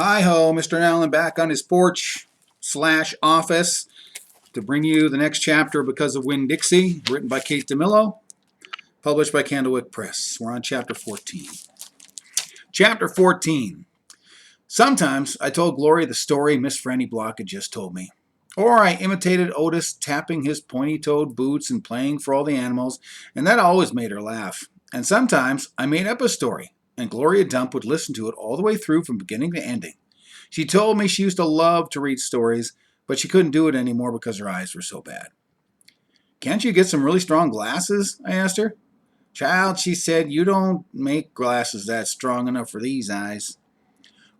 Hi-ho, Mr. Allen back on his porch / office to bring you the next chapter Because of Winn-Dixie, written by Kate DeMillo, published by Candlewick Press. We're on chapter 14. Chapter 14. Sometimes I told Gloria the story Miss Franny Block had just told me. Or I imitated Otis tapping his pointy-toed boots and playing for all the animals, and that always made her laugh. And sometimes I made up a story, and Gloria Dump would listen to it all the way through from beginning to ending. She told me she used to love to read stories, but she couldn't do it anymore because her eyes were so bad. "Can't you get some really strong glasses?" I asked her. "Child," she said, "you don't make glasses that strong enough for these eyes."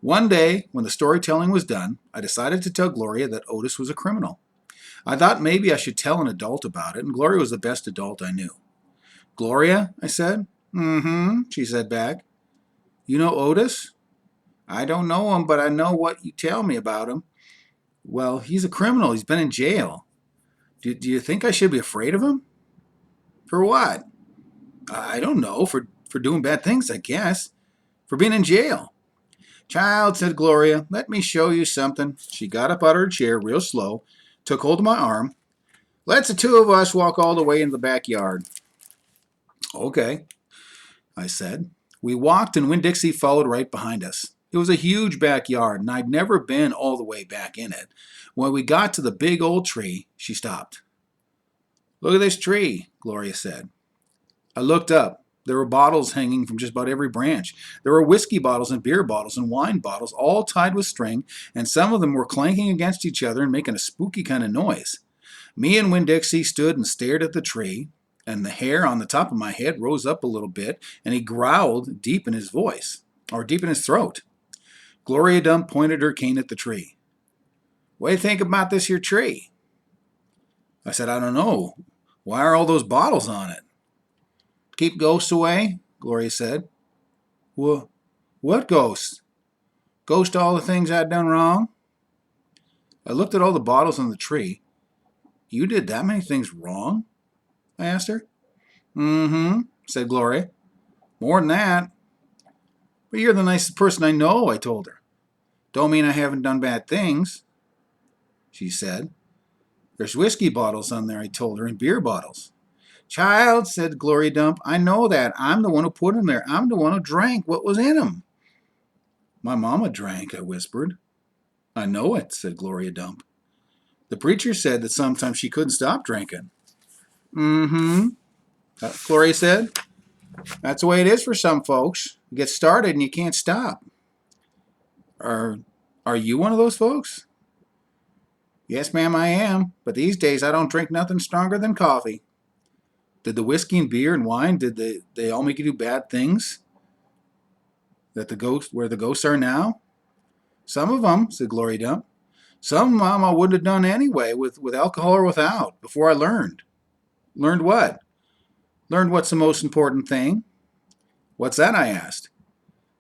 One day, when the storytelling was done, I decided to tell Gloria that Otis was a criminal. I thought maybe I should tell an adult about it, and Gloria was the best adult I knew. "Gloria," I said. "Mm-hmm," she said back. "You know Otis?" "I don't know him, but I know what you tell me about him." "Well, he's a criminal. He's been in jail. Do you think I should be afraid of him?" "For what?" "I don't know. For doing bad things, I guess. For being in jail." "Child," said Gloria, "let me show you something." She got up out of her chair real slow, took hold of my arm. "Let's the two of us walk all the way into the backyard." "Okay," I said. We walked, and Winn-Dixie followed right behind us. It was a huge backyard, and I'd never been all the way back in it. When we got to the big old tree, she stopped. "Look at this tree," Gloria said. I looked up. There were bottles hanging from just about every branch. There were whiskey bottles and beer bottles and wine bottles, all tied with string, and some of them were clanking against each other and making a spooky kind of noise. Me and Winn-Dixie stood and stared at the tree, and the hair on the top of my head rose up a little bit, and he growled deep in his voice, or deep in his throat. Gloria Dump pointed her cane at the tree. "What do you think about this here tree?" I said, "I don't know. Why are all those bottles on it?" "Keep ghosts away," Gloria said. What ghosts?" "Ghost all the things I'd done wrong." I looked at all the bottles on the tree. "You did that many things wrong?" I asked her. "Mm-hmm," said Gloria. "More than that." "But you're the nicest person I know," I told her. "Don't mean I haven't done bad things," she said. "There's whiskey bottles on there," I told her, "and beer bottles." "Child," said Gloria Dump, "I know that. I'm the one who put 'em there. I'm the one who drank what was in 'em." "My mama drank," I whispered. "I know it," said Gloria Dump. "The preacher said that sometimes she couldn't stop drinking." "Mm-hmm," Gloria said. "That's the way it is for some folks. You get started and you can't stop." Are you one of those folks?" "Yes, ma'am, I am. But these days I don't drink nothing stronger than coffee." "Did the whiskey and beer and wine, did they all make you do bad things? Where the ghosts are now?" "Some of them," said Gloria Dump. "Some of them I wouldn't have done anyway, with alcohol or without, before I learned." "Learned what?" "Learned what's the most important thing." "What's that?" I asked.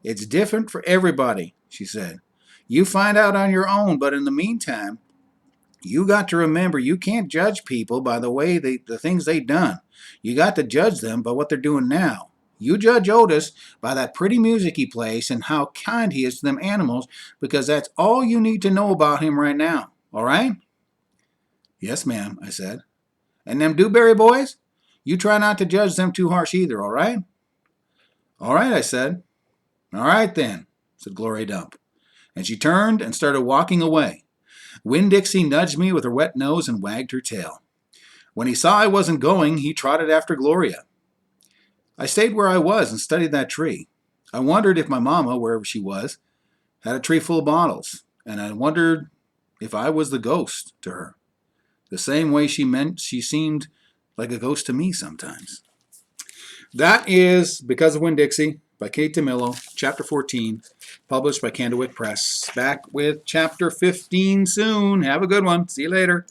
"It's different for everybody," she said. "You find out on your own, but in the meantime, you got to remember you can't judge people by the things they done. You got to judge them by what they're doing now. You judge Otis by that pretty music he plays and how kind he is to them animals, because that's all you need to know about him right now. All right?" "Yes, ma'am," I said. "And them Dewberry boys? You try not to judge them too harsh either, all right?" "All right," I said. "All right then," said Gloria Dump. And she turned and started walking away. Winn-Dixie nudged me with her wet nose and wagged her tail. When he saw I wasn't going, he trotted after Gloria. I stayed where I was and studied that tree. I wondered if my mama, wherever she was, had a tree full of bottles, and I wondered if I was the ghost to her, the same way she seemed like a ghost to me sometimes. That is Because of Winn-Dixie by Kate DeMillo, Chapter 14, published by Candlewick Press. Back with Chapter 15 soon. Have a good one. See you later.